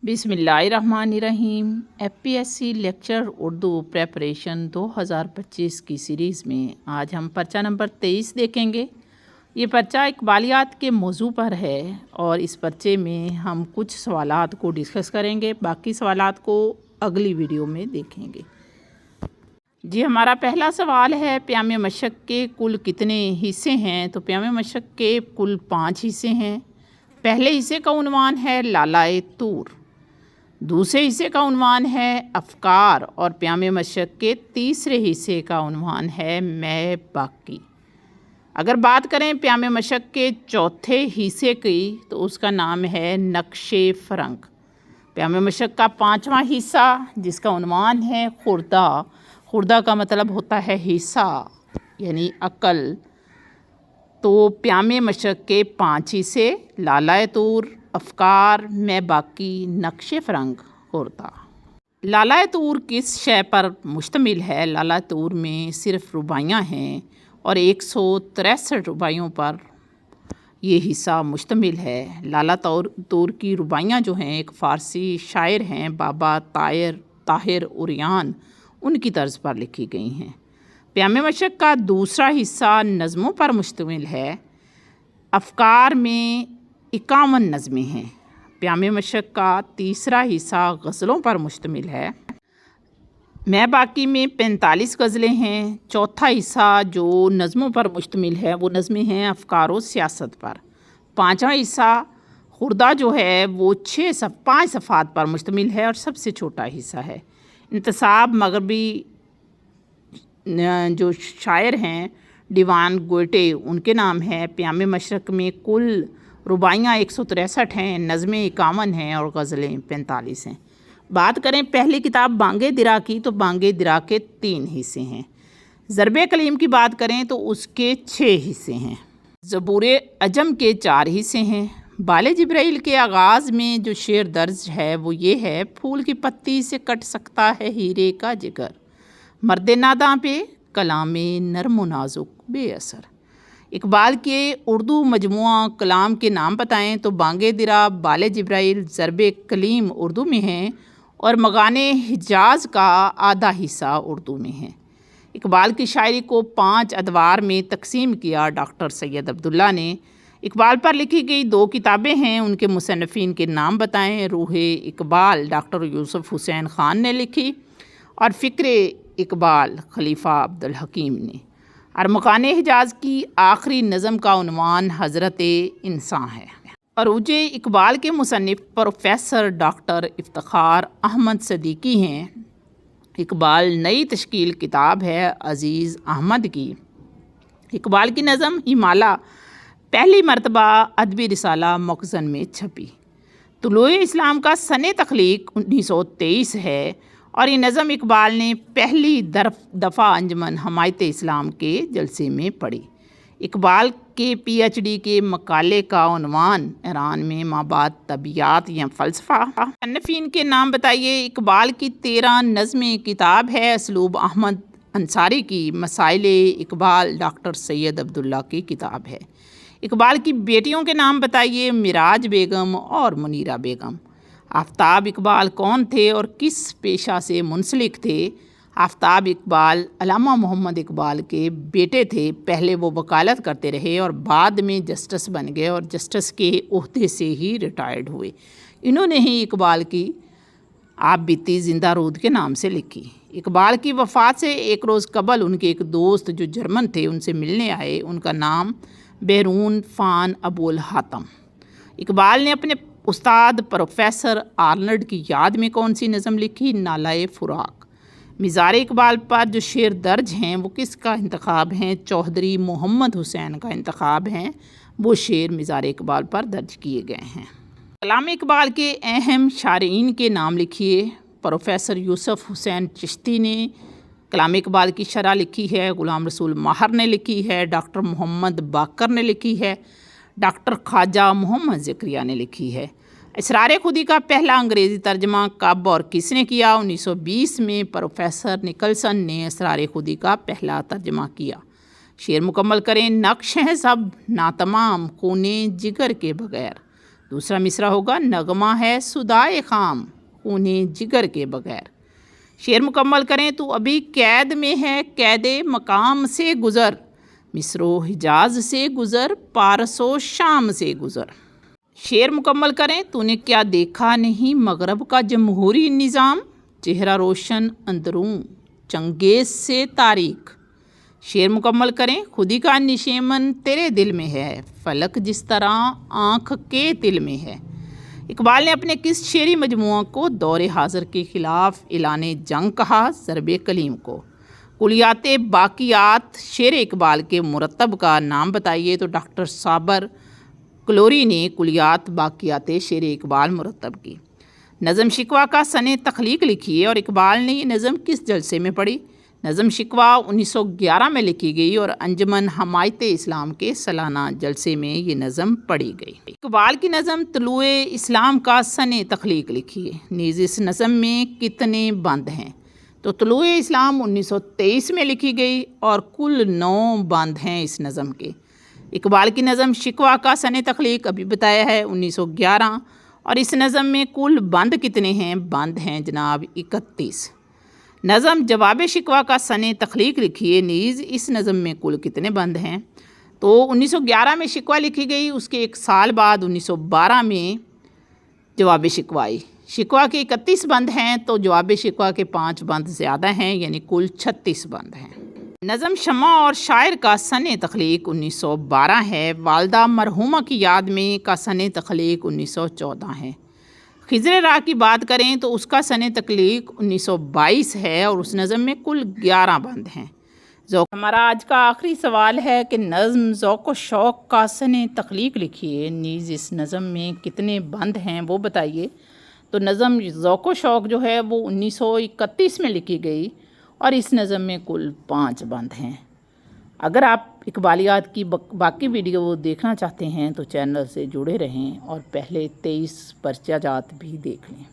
बिस्मिल्लाहिर्रहमानिर्रहीम। FPSC lecture Urdu preparation 2025 की series में आज हम पर्चा नंबर 23 देखेंगे। ये पर्चा इकबालियात के मौजू पर है और इस पर्चे में हम कुछ सवालात को डिस्कस करेंगे, बाकी सवालात को अगली वीडियो में देखेंगे। जी, हमारा पहला सवाल है, प्यामे मशक के कुल कितने हिस्से हैं? तो प्यामे मशक के कुल 5 हिस्से हैं। पहले हिस्से का उन्वान है लालाए तूर, दूसरे हिस्से का उन्वान है अफ़कार और प्यामे मशक के तीसरे हिस्से का उन्वान है मैं बाकी। अगर बात करें प्यामे मशक के चौथे हिस्से की तो उसका नाम है नक्शे फ़रंग। प्यामे मशक का 5वां हिस्सा जिसका उन्वान है खुर्दा, खुर्दा का मतलब होता है हिस्सा यानी अकल। तो प्यामे मशक के 5 हिस्से लालाए तूर, अफ़कार, मैं बाकी, नक्शे फ़रंग, खुर्दा। लालाए तूर किस शय पर मुश्तमिल है? लालाए तूर में सिर्फ़ रुबाइयाँ हैं और 163 रुबाइयों पर ये हिस्सा मुश्तमिल है। लाला तूर की रुबाइयाँ जो हैं एक फ़ारसी शायर हैं बाबा ताहिर उरियान, उनकी तर्ज पर लिखी गई हैं। प्यामे मशक का दूसरा हिस्सा नज़मों पर मुश्तमिल है। अफ़कार में 51 नज़में हैं। प्यामे मशक का तीसरा हिस्सा गज़लों पर मुश्तमिल है। मैं बाकी में 45 गज़लें हैं। चौथा हिस्सा जो नज़मों पर मुश्तमिल है वो नज़में हैं अफ़कार और सियासत पर। 5वां हिस्सा खुर्दा जो है वो 5 सफ़ात पर मुश्तमिल है और सबसे छोटा हिस्सा है। इंतसाब मगरबी जो शायर हैं दीवान गोयटे, उनके नाम है। प्यामे मशक में कुल रुबाइयाँ 163 हैं, नज़में 51 हैं और गज़लें 45 हैं। बात करें पहली किताब बांगे दिरा की तो बांगे दिरा के 3 हिस्से हैं। ज़रबे कलीम की बात करें तो उसके 6 हिस्से हैं। ज़बूरे अजम के 4 हिस्से हैं। बाले जिब्राइल के आगाज़ में जो शेर दर्ज है वो ये है, फूल की पत्ती से कट सकता है हीरे का जिगर, मर्द नादा पे कलामे नरम नाजुक बेअसर। इकबाल के उर्दू मजमुआ कलाम के नाम बताएं तो बांगे दिरा, बाले जिब्राइल, ज़रबे कलीम उर्दू में हैं और मगाने हिजाज का आधा हिस्सा उर्दू में है। इकबाल की शायरी को 5 अदवार में तकसीम किया डॉक्टर सैयद अब्दुल्ला ने। इकबाल पर लिखी गई 2 किताबें हैं, उनके मुसन्निफ़ीन के नाम बताएं। रूहे इकबाल डॉक्टर यूसुफ़ हुसैन ख़ान ने लिखी और फ़िक्रे इकबाल खलीफा अब्दुल हकीम ने। और मकाने हिजाज की आखिरी नज़म का उन्वान हज़रत इंसान है। अरूजे इकबाल के मुसन्निफ़ प्रोफेसर डॉक्टर इफ्तिखार अहमद सदीकी हैं। इकबाल नई तश्कील किताब है अज़ीज़ अहमद की। इकबाल की नज़म हिमाला पहली मरतबा अदबी रिसाला मखज़न में छपी। तुलूए इस्लाम का सने तख्लीक 1923 है और ये नज़म इकबाल ने पहली दफ़ा अंजमन हमायत इस्लाम के जलसे में पढ़ी। इकबाल के पीएचडी के मकाले का उन्वान ईरान में माबाद तबियात या फ़लसफ़ा। मुसन्निफ़ीन के नाम बताइए। इकबाल की 13 नज़में किताब है असलूब अहमद अंसारी की। मसाइले इकबाल डॉक्टर सैयद अब्दुल्ला की किताब है। इकबाल की बेटियों के नाम बताइए। मिराज बेगम और मुनीरा बेगम। आफ्ताब इकबाल कौन थे और किस पेशा से मुंसलिक थे? आफ्ताब इकबाल अल्लामा मोहम्मद इकबाल के बेटे थे। पहले वो वकालत करते रहे और बाद में जस्टिस बन गए और जस्टिस के ओहदे से ही रिटायर्ड हुए। इन्होंने ही इकबाल की आप बीती ज़िंदा रूद के नाम से लिखी। इकबाल की वफ़ात से एक रोज़ कबल उनके एक दोस्त जो जर्मन थे उनसे मिलने आए। उनका नाम बैरून फ़ान अबुल हातम। इकबाल ने अपने उस्ताद प्रोफेसर आर्नल्ड की याद में कौन सी नज़म लिखी? नालाए फ़ुराक। मिज़ार इकबाल पर जो शेर दर्ज हैं वो किसका इंतखाब हैं? चौधरी मोहम्मद हुसैन का इंतखाब हैं। वो शेर मिज़ार इकबाल पर दर्ज किए गए हैं। कलाम इकबाल के अहम शारीन के नाम लिखिए। प्रोफेसर यूसुफ़ हुसैन चिश्ती ने कलाम इकबाल की शरह लिखी है। ग़ुलाम रसूल माहर ने लिखी है। डॉक्टर मोहम्मद बाकर ने लिखी है। डॉक्टर ख्वाजा मोहम्मद ज़करिया ने लिखी है। इसरार खुदी का पहला अंग्रेज़ी तर्जमा कब और किसने किया? 1920 में प्रोफेसर निकलसन ने इसरार खुदी का पहला तर्जमा किया। शेर मुकम्मल करें। नक्श हैं सब नातमाम खूने जिगर के बगैर, دوسرا مصرع ہوگا نغمہ ہے صدائے خام خونِ جگر کے بغیر۔ شعر مکمل کریں تو ابھی قید میں ہے قید مقام سے گزر، مصر و حجاز سے گزر، پارس و شام سے گزر۔ شعر مکمل کریں تو نے کیا دیکھا نہیں مغرب کا جمہوری نظام، چہرہ روشن اندروں چنگیز سے تاریک۔ شعر مکمل کریں خودی کا نشیمن تیرے دل میں ہے، فلک جس طرح آنکھ کے دل میں ہے۔ اقبال نے اپنے کس شعری مجموعہ کو دور حاضر کے خلاف اعلان جنگ کہا؟ ضرب کلیم کو۔ کلیات باقیات شعر اقبال کے مرتب کا نام بتائیے؟ تو ڈاکٹر صابر کلوری نے کلیات باقیات شعر اقبال مرتب کی۔ نظم شکوہ کا سن تخلیق لکھیے اور اقبال نے یہ نظم کس جلسے میں پڑھی؟ نظم شکوہ 1911 میں لکھی گئی اور انجمن حمایت اسلام کے سالانہ جلسے میں یہ نظم پڑھی گئی۔ اقبال کی نظم طلوع اسلام کا سن تخلیق لکھیے، نیز اس نظم میں کتنے بند ہیں؟ تو طلوع اسلام 1923 میں لکھی گئی اور کل 9 بند ہیں اس نظم کے۔ اقبال کی نظم شکوہ کا سن تخلیق ابھی بتایا ہے 1911، اور اس نظم میں کل بند کتنے ہیں؟ بند ہیں جناب 31۔ نظم جواب شکوہ کا سن تخلیق لکھیے، نیز اس نظم میں کل کتنے بند ہیں؟ تو 1911 میں شکوہ لکھی گئی، اس کے 1 سال بعد 1912 میں جواب شکوہ آئی۔ شکوہ کے 31 بند ہیں تو جواب شکوہ کے 5 بند زیادہ ہیں، یعنی کل 36 بند ہیں۔ نظم شمع اور شاعر کا سن تخلیق 1912 ہے، والدہ مرحومہ کی یاد میں کا سن تخلیق 1914 ہے۔ خضر راہ کی بات کریں تو اس کا سن تخلیق 1922 ہے اور اس نظم میں کل 11 بند ہیں۔ ہمارا آج کا آخری سوال ہے کہ نظم ذوق و شوق کا سن تخلیق لکھیے، نیز اس نظم میں کتنے بند ہیں وہ بتائیے؟ تو نظم ذوق و شوق جو ہے وہ 1931 میں لکھی گئی اور اس نظم میں کل 5 بند ہیں۔ اگر آپ اقبالیات کی باقی ویڈیو دیکھنا چاہتے ہیں تو چینل سے جڑے رہیں اور پہلے 23 پرچہ جات بھی دیکھ لیں۔